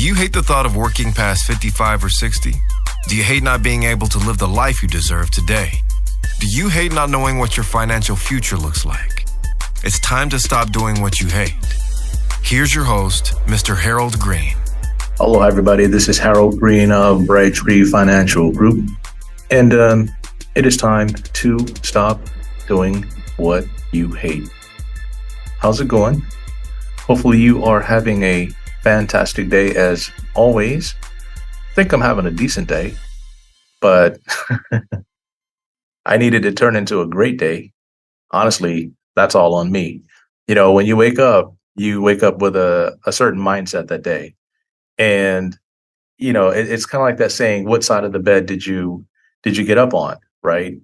Do you hate the thought of working past 55 or 60? Do you hate not being able to live the life you deserve today? Do you hate not knowing what your financial future looks like? It's time to stop doing what you hate. Here's your host, Mr. Harold Green. Hello, everybody. This is Harold Green of Bright Tree Financial Group. And it is time to stop doing what you hate. How's it going? Hopefully you are having a fantastic day as always. I think I'm having a decent day, but I needed to turn into a great day. Honestly, that's all on me. You know, when you wake up with a certain mindset that day. And, you know, it's kind of like that saying, what side of the bed did you get up on, right?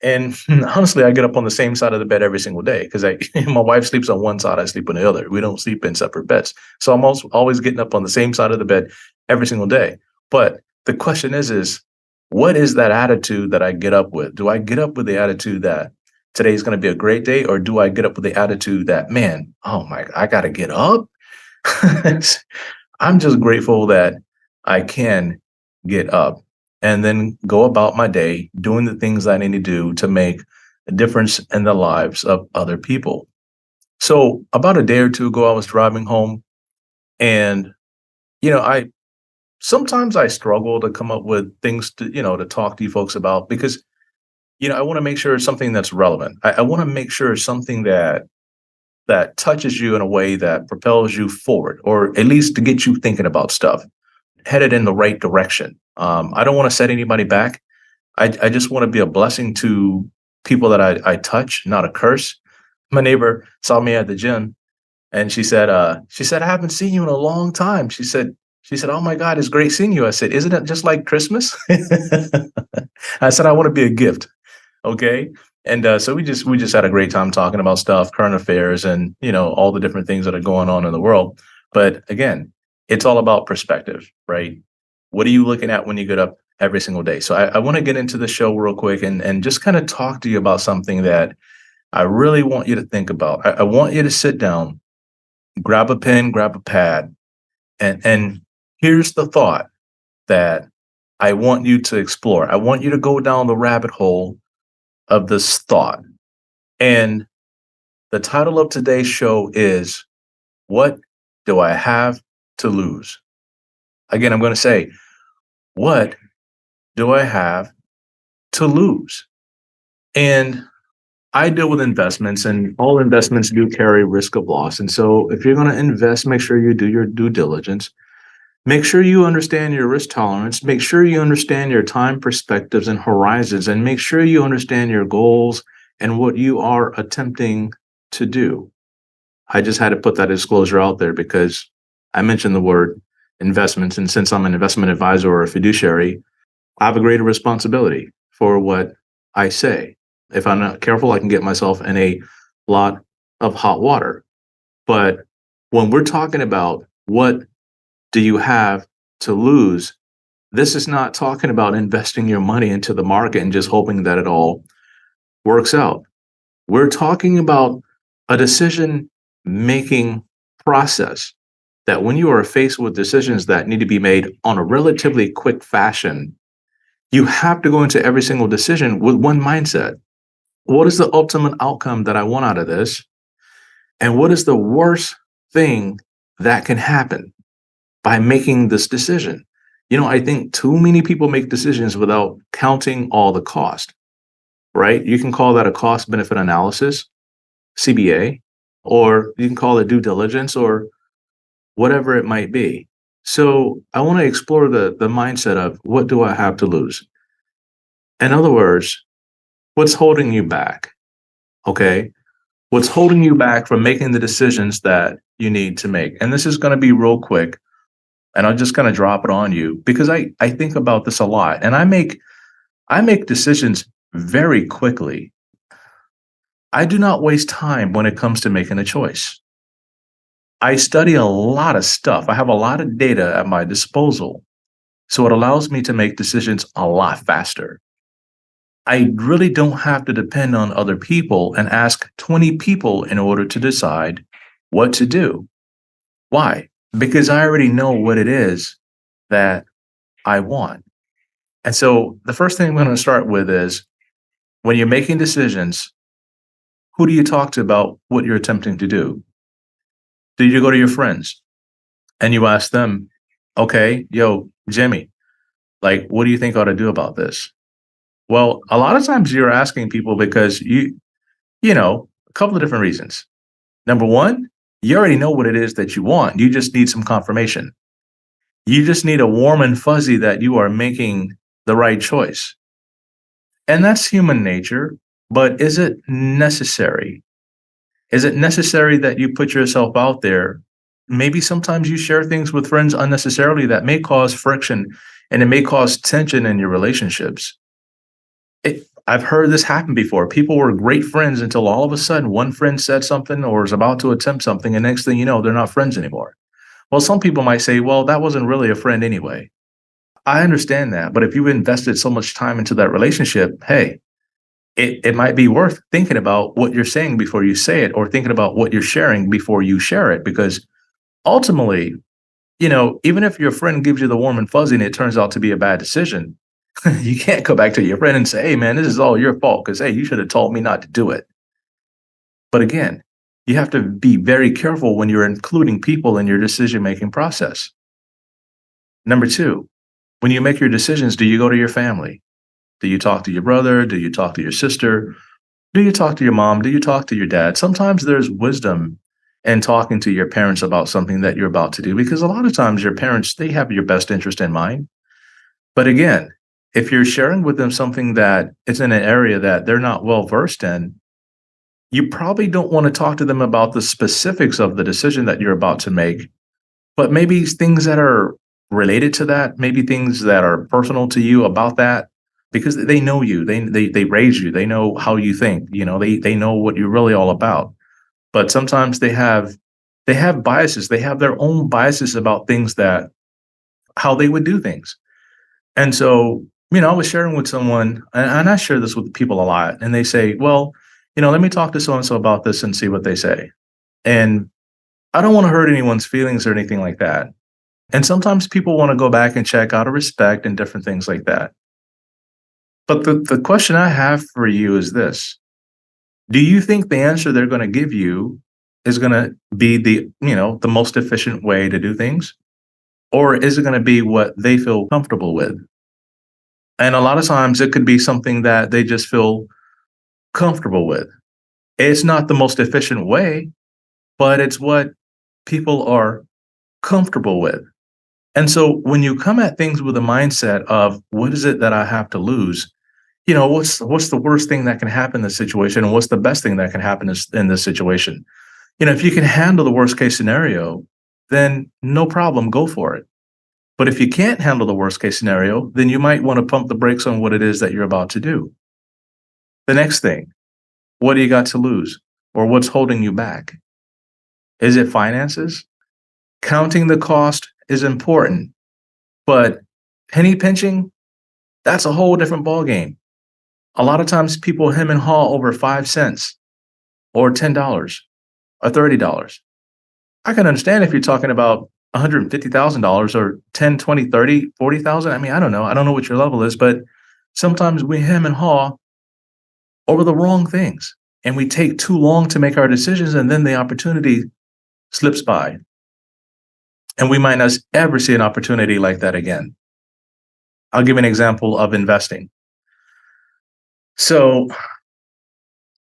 And honestly, I get up on the same side of the bed every single day because my wife sleeps on one side, I sleep on the other. We don't sleep in separate beds. So I'm always getting up on the same side of the bed every single day. But the question is what is that attitude that I get up with? Do I get up with the attitude that today is going to be a great day? Or do I get up with the attitude that, man, oh my, I got to get up? I'm just grateful that I can get up and then go about my day doing the things I need to do to make a difference in the lives of other people. So about a day or two ago, I was driving home and, you know, sometimes I struggle to come up with things to talk to you folks about because, you know, I want to make sure it's something that's relevant. I want to make sure it's something that touches you in a way that propels you forward, or at least to get you thinking about stuff, headed in the right direction. I don't want to set anybody back. I just want to be a blessing to people that I touch, not a curse. My neighbor saw me at the gym and she said, I haven't seen you in a long time. She said, oh my God, it's great seeing you. I said, isn't it just like Christmas? I said, I want to be a gift. Okay. And so we just had a great time talking about stuff, current affairs, and, you know, all the different things that are going on in the world. But again, it's all about perspective, right? What are you looking at when you get up every single day? So I want to get into the show real quick and just kind of talk to you about something that I really want you to think about. I want you to sit down, grab a pen, grab a pad, and here's the thought that I want you to explore. I want you to go down the rabbit hole of this thought. And the title of today's show is, What Do I Have to Lose? Again, I'm going to say, what do I have to lose? And I deal with investments, and all investments do carry risk of loss. And so if you're going to invest, make sure you do your due diligence. Make sure you understand your risk tolerance. Make sure you understand your time perspectives and horizons, and make sure you understand your goals and what you are attempting to do. I just had to put that disclosure out there because I mentioned the word investments. And since I'm an investment advisor or a fiduciary, I have a greater responsibility for what I say. If I'm not careful, I can get myself in a lot of hot water. But when we're talking about what do you have to lose, this is not talking about investing your money into the market and just hoping that it all works out. We're talking about a decision-making process that when you are faced with decisions that need to be made on a relatively quick fashion, you have to go into every single decision with one mindset. What is the ultimate outcome that I want out of this? And what is the worst thing that can happen by making this decision? You know, I think too many people make decisions without counting all the cost, right? You can call that a cost benefit analysis, CBA, or you can call it due diligence or whatever it might be. So I want to explore the mindset of, what do I have to lose? In other words, what's holding you back? Okay. What's holding you back from making the decisions that you need to make? And this is going to be real quick. And I'll just kind of drop it on you because I think about this a lot, and I make decisions very quickly. I do not waste time when it comes to making a choice. I study a lot of stuff. I have a lot of data at my disposal. So it allows me to make decisions a lot faster. I really don't have to depend on other people and ask 20 people in order to decide what to do. Why? because I already know what it is that I want. And so the first thing I'm going to start with is when you're making decisions, who do you talk to about what you're attempting to do? Do you go to your friends and you ask them, okay, yo, Jimmy, like, what do you think I ought to do about this? Well, a lot of times you're asking people because a couple of different reasons. Number one, you already know what it is that you want. You just need some confirmation. You just need a warm and fuzzy that you are making the right choice. And that's human nature. But is it necessary? Is it necessary that you put yourself out there? Maybe sometimes you share things with friends unnecessarily that may cause friction and it may cause tension in your relationships. I've heard this happen before. People were great friends until all of a sudden one friend said something or is about to attempt something, and next thing you know, they're not friends anymore. Well, some people might say, well, that wasn't really a friend anyway. I understand that. But if you invested so much time into that relationship, hey, it might be worth thinking about what you're saying before you say it, or thinking about what you're sharing before you share it. Because ultimately, even if your friend gives you the warm and fuzzy and it turns out to be a bad decision, you can't go back to your friend and say, hey, man, this is all your fault because, hey, you should have told me not to do it. But again, you have to be very careful when you're including people in your decision making process. Number two, when you make your decisions, do you go to your family? Do you talk to your brother? Do you talk to your sister? Do you talk to your mom? Do you talk to your dad? Sometimes there's wisdom in talking to your parents about something that you're about to do, because a lot of times your parents, they have your best interest in mind. But again, if you're sharing with them something that is in an area that they're not well versed in, you probably don't want to talk to them about the specifics of the decision that you're about to make, but maybe things that are related to that, maybe things that are personal to you about that, because they know you, they raise you, they know how you think, they know what you're really all about. But sometimes they have biases, they have their own biases about things that how they would do things. And so, I was sharing with someone, and I share this with people a lot, and they say, well, let me talk to so and so about this and see what they say. And I don't want to hurt anyone's feelings or anything like that. And sometimes people want to go back and check out of respect and different things like that. But the question I have for you is this: do you think the answer they're going to give you is going to be the most efficient way to do things? Or is it going to be what they feel comfortable with? And a lot of times it could be something that they just feel comfortable with. It's not the most efficient way, but it's what people are comfortable with. And so when you come at things with a mindset of what is it that I have to lose, what's the worst thing that can happen in this situation, and what's the best thing that can happen in this situation? If you can handle the worst case scenario, then no problem, go for it. But if you can't handle the worst case scenario, then you might want to pump the brakes on what it is that you're about to do. The next thing, what do you got to lose? Or what's holding you back? Is it finances? Counting the cost is important, but penny pinching, that's a whole different ballgame. A lot of times people hem and haw over 5 cents or $10 or $30. I can understand if you're talking about $150,000 or 10, 20, 30, 40,000. I mean, I don't know. I don't know what your level is, but sometimes we hem and haw over the wrong things and we take too long to make our decisions, and then the opportunity slips by. And we might not ever see an opportunity like that again. I'll give an example of investing. So,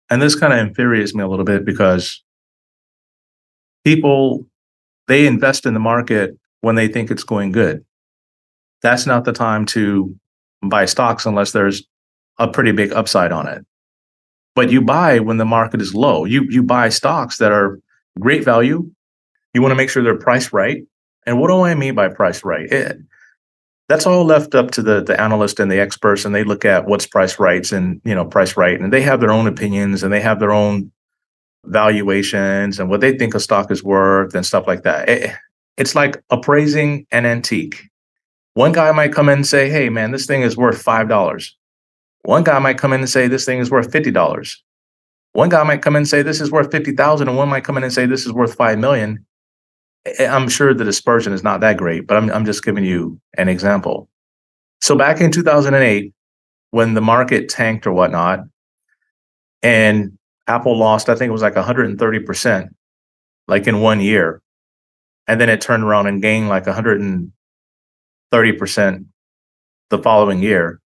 and this kind of infuriates me a little bit because people, they invest in the market when they think it's going good. That's not the time to buy stocks unless there's a pretty big upside on it. But you buy when the market is low. You buy stocks that are great value. You want to make sure they're priced right. And what do I mean by priced right? That's all left up to the analyst and the experts, and they look at what's price rights and price right, and they have their own opinions and they have their own valuations and what they think a stock is worth and stuff like that. It's like appraising an antique. One guy might come in and say, hey man, this thing is worth $5. One guy might come in and say this thing is worth $50. One guy might come in and say this is worth 50,000, and one might come in and say this is worth 5 million. I'm sure the dispersion is not that great, but I'm just giving you an example. So back in 2008, when the market tanked or whatnot, and Apple lost, I think it was like 130%, like in 1 year. And then it turned around and gained like 130% the following year.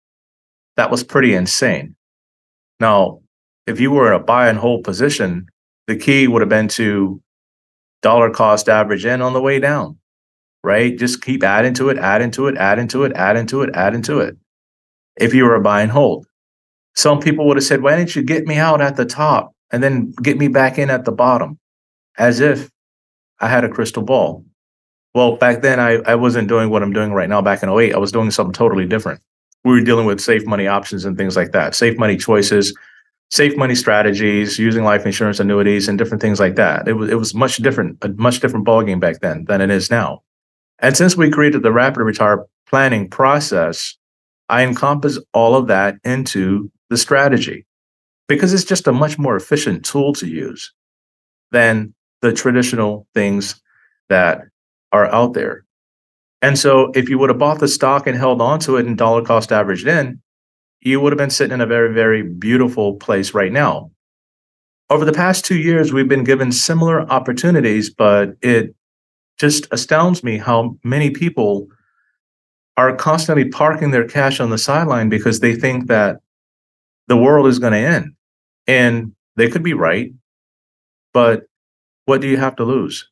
That was pretty insane. Now, if you were in a buy and hold position, the key would have been to dollar cost average in on the way down, right? Just keep adding to it, adding to it, adding to it, adding to it, adding to it. If you were a buy and hold, some people would have said, why didn't you get me out at the top and then get me back in at the bottom? As if I had a crystal ball. Well, back then I wasn't doing what I'm doing right now. Back in '08, I was doing something totally different. We were dealing with safe money options and things like that, safe money choices, safe money strategies, using life insurance annuities and different things like that. It was much different, a much different ballgame back then than it is now. And since we created the rapid retire planning process, I encompass all of that into the strategy because it's just a much more efficient tool to use than the traditional things that are out there. And so if you would have bought the stock and held on to it and dollar cost averaged in, you would have been sitting in a very, very beautiful place right now. Over the past 2 years, we've been given similar opportunities, but it just astounds me how many people are constantly parking their cash on the sideline because they think that the world is going to end. And they could be right, but what do you have to lose?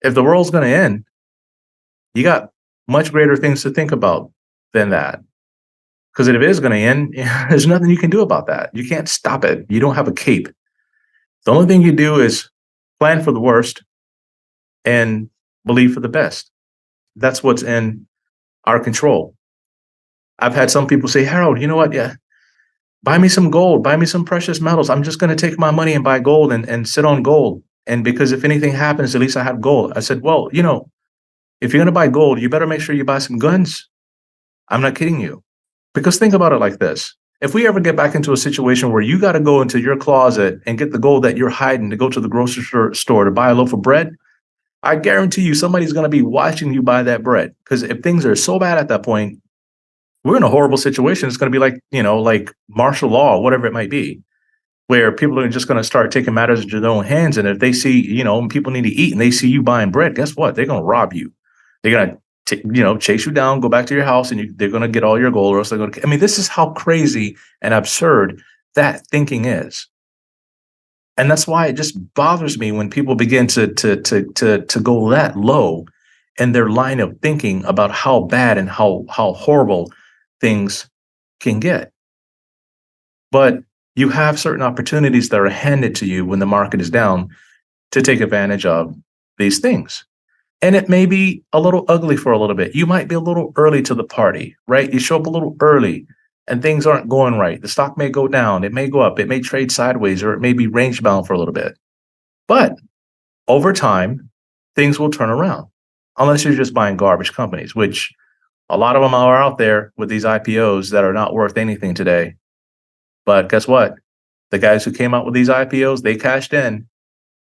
If the world's going to end, you got much greater things to think about than that. Because if it is going to end, there's nothing you can do about that. You can't stop it. You don't have a cape. The only thing you do is plan for the worst and believe for the best. That's what's in our control. I've had some people say, Harold, you know what? Yeah, buy me some gold, buy me some precious metals. I'm just going to take my money and buy gold and sit on gold. And because if anything happens, at least I have gold. I said, well, if you're going to buy gold, you better make sure you buy some guns. I'm not kidding you. Because think about it like this. If we ever get back into a situation where you got to go into your closet and get the gold that you're hiding to go to the grocery store to buy a loaf of bread, I guarantee you somebody's going to be watching you buy that bread. Because if things are so bad at that point, we're in a horrible situation. It's going to be like martial law, whatever it might be, where people are just going to start taking matters into their own hands. And if they see, people need to eat and they see you buying bread, guess what? They're going to rob you. They're going to chase you down, go back to your house, and they're going to get all your gold. Or else they're going to. I mean, this is how crazy and absurd that thinking is, and that's why it just bothers me when people begin to go that low in their line of thinking about how bad and how horrible things can get. But you have certain opportunities that are handed to you when the market is down to take advantage of these things. And it may be a little ugly for a little bit. You might be a little early to the party, right? You show up a little early and things aren't going right. The stock may go down, it may go up, it may trade sideways, or it may be range bound for a little bit. But over time, things will turn around unless you're just buying garbage companies, which a lot of them are out there with these IPOs that are not worth anything today. But guess what? The guys who came out with these IPOs, they cashed in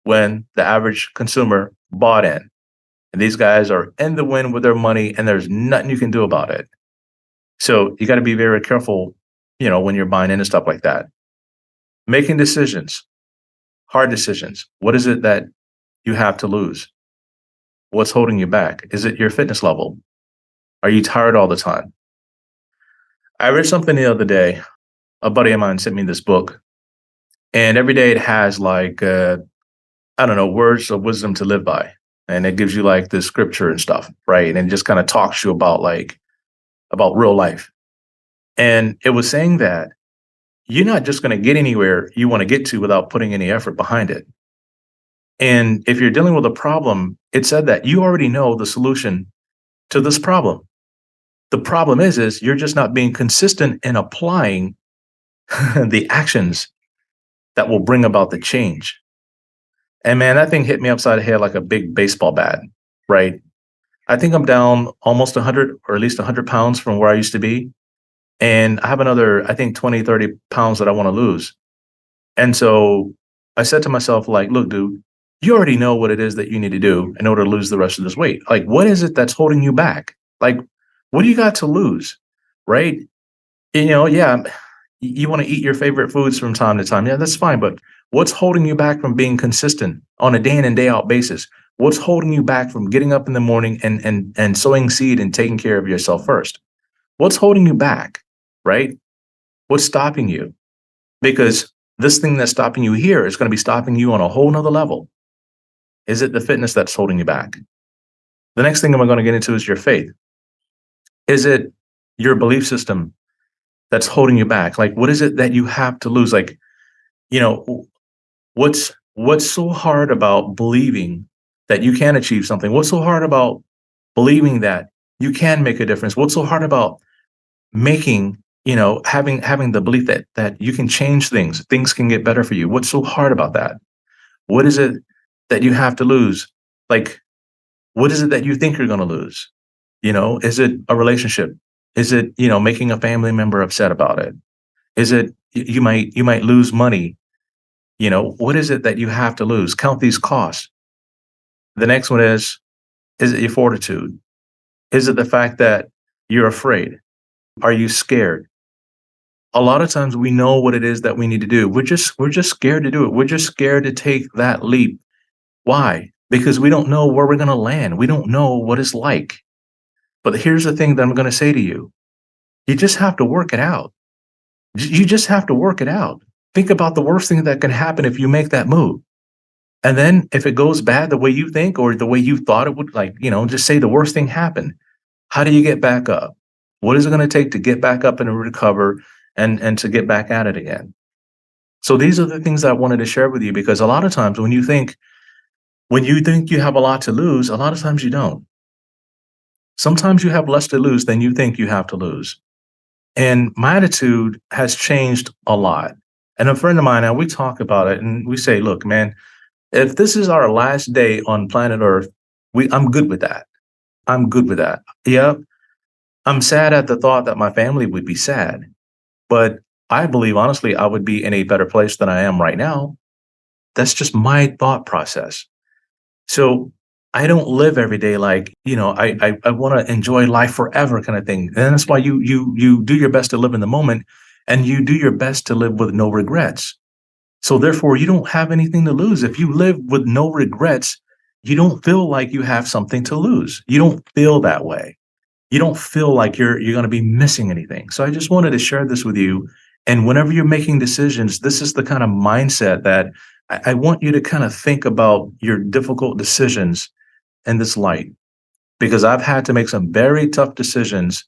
when the average consumer bought in. And these guys are in the win with their money, and there's nothing you can do about it. So you got to be very careful, when you're buying into stuff like that. Making decisions, hard decisions. What is it that you have to lose? What's holding you back? Is it your fitness level? Are you tired all the time? I read something the other day. A buddy of mine sent me this book, and every day it has words of wisdom to live by. And it gives you like the scripture and stuff, right? And it just kind of talks to you about real life. And it was saying that you're not just going to get anywhere you want to get to without putting any effort behind it. And if you're dealing with a problem, it said that you already know the solution to this problem. The problem is you're just not being consistent in applying the actions that will bring about the change. And man, that thing hit me upside the head like a big baseball bat, right? I think I'm down almost 100 or at least 100 pounds from where I used to be. And I have another, I think 20, 30 pounds that I want to lose. And so I said to myself, look, dude, You already know what it is that you need to do in order to lose the rest of this weight. Like, what is it that's holding you back? Like, what do you got to lose? Right? Yeah, you want to eat your favorite foods from time to time. Yeah, that's fine. But what's holding you back from being consistent on a day in and day out basis? What's holding you back from getting up in the morning and sowing seed and taking care of yourself first? What's holding you back? Right? What's stopping you? Because this thing that's stopping you here is going to be stopping you on a whole nother level. Is it the fitness that's holding you back? The next thing I'm going to get into is your faith. Is it your belief system that's holding you back? Like, what is it that you have to lose? Like, you know, what's so hard about believing that you can achieve something? What's so hard about believing that you can make a difference? What's so hard about making, having the belief that you can change things can get better for you? What's so hard about that? What is it that you have to lose? Like, what is it that you think you're going to lose? Is it a relationship? Is it, making a family member upset about it? Is it you might lose money? What is it that you have to lose? Count these costs. The next one is it your fortitude? Is it the fact that you're afraid? Are you scared? A lot of times we know what it is that we need to do. We're just scared to do it. We're just scared to take that leap. Why? Because we don't know where we're going to land. We don't know what it's like. But here's the thing that I'm going to say to you. You just have to work it out. You just have to work it out. Think about the worst thing that can happen if you make that move. And then if it goes bad the way you think or the way you thought it would, just say the worst thing happened. How do you get back up? What is it going to take to get back up and recover and to get back at it again? So these are the things that I wanted to share with you, because a lot of times when you think you have a lot to lose, a lot of times you don't. Sometimes you have less to lose than you think you have to lose. And my attitude has changed a lot. And a friend of mine, and we talk about it and we say, look, man, if this is our last day on planet Earth, I'm good with that. I'm good with that. Yeah, I'm sad at the thought that my family would be sad, but I believe, honestly, I would be in a better place than I am right now. That's just my thought process. So I don't live every day like, I want to enjoy life forever kind of thing. And that's why you do your best to live in the moment, and you do your best to live with no regrets. So therefore, you don't have anything to lose. If you live with no regrets, you don't feel like you have something to lose. You don't feel that way. You don't feel like you're going to be missing anything. So I just wanted to share this with you. And whenever you're making decisions, this is the kind of mindset that I want you to kind of think about your difficult decisions in this light, because I've had to make some very tough decisions.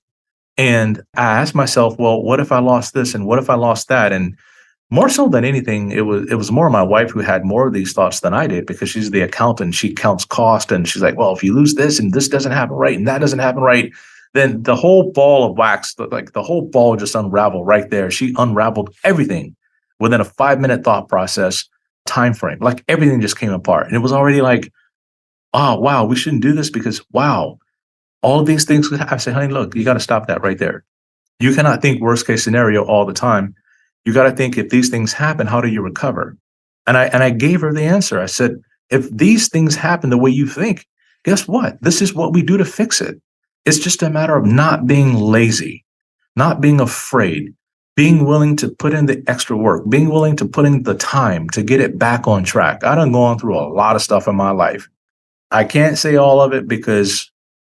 And I asked myself, well, what if I lost this? And what if I lost that? And more so than anything, it was more my wife who had more of these thoughts than I did, because she's the accountant. She counts cost, and she's like, well, if you lose this and this doesn't happen right and that doesn't happen right, then the whole ball of wax, like the whole ball just unraveled right there. She unraveled everything within a 5-minute thought process time frame. Like everything just came apart. And it was already like, oh, wow, we shouldn't do this because, wow, all of these things could happen. I say, honey, look, you got to stop that right there. You cannot think worst case scenario all the time. You got to think, if these things happen, how do you recover? And I gave her the answer. I said, if these things happen the way you think, guess what? This is what we do to fix it. It's just a matter of not being lazy, not being afraid, being willing to put in the extra work, being willing to put in the time to get it back on track. I done gone through a lot of stuff in my life. I can't say all of it because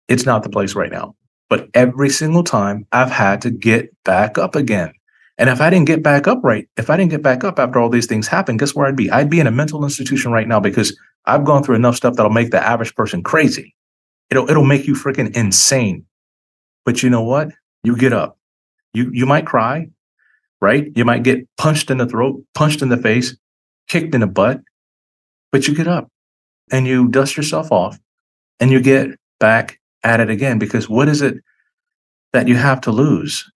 it's not the place right now. But every single time I've had to get back up again. And if I didn't get back up after all these things happen, guess where I'd be? I'd be in a mental institution right now, because I've gone through enough stuff that'll make the average person crazy. It'll make you freaking insane. But you know what? You get up. You might cry, right? You might get punched in the throat, punched in the face, kicked in the butt, but you get up and you dust yourself off and you get back at it again. Because what is it that you have to lose?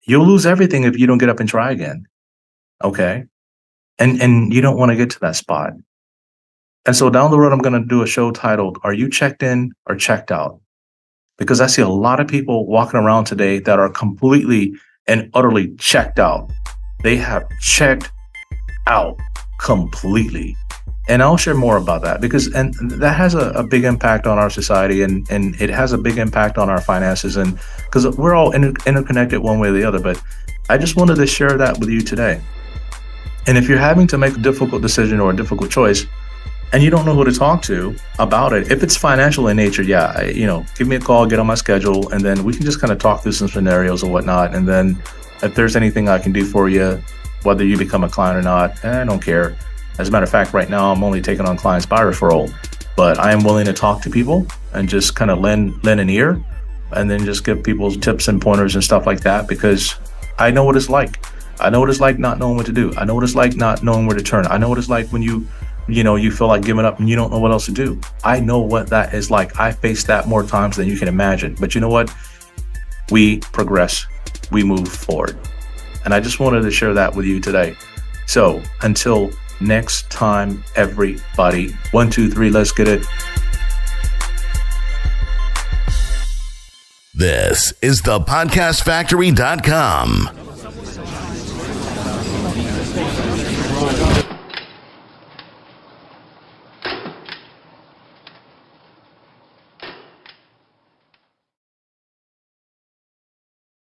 You'll lose everything if you don't get up and try again. Okay. And you don't want to get to that spot. And so down the road, I'm going to do a show titled, Are You Checked In or Checked Out? Because I see a lot of people walking around today that are completely and utterly checked out. They have checked out completely. And I'll share more about that because that has a big impact on our society, and it has a big impact on our finances, and because we're all interconnected one way or the other. But I just wanted to share that with you today. And if you're having to make a difficult decision or a difficult choice, and you don't know who to talk to about it, if it's financial in nature, give me a call, get on my schedule, and then we can just kind of talk through some scenarios and whatnot. And then if there's anything I can do for you, whether you become a client or not, I don't care. As a matter of fact, right now I'm only taking on clients by referral, but I am willing to talk to people and just kind of lend an ear, and then just give people tips and pointers and stuff like that, because I know what it's like. I know what it's like not knowing what to do. I know what it's like not knowing where to turn. I know what it's like when you feel like giving up and you don't know what else to do. I know what that is like. I faced that more times than you can imagine. But you know what? We progress. We move forward. And I just wanted to share that with you today. So until next time, everybody, 1, 2, 3, let's get it. This is thepodcastfactory.com.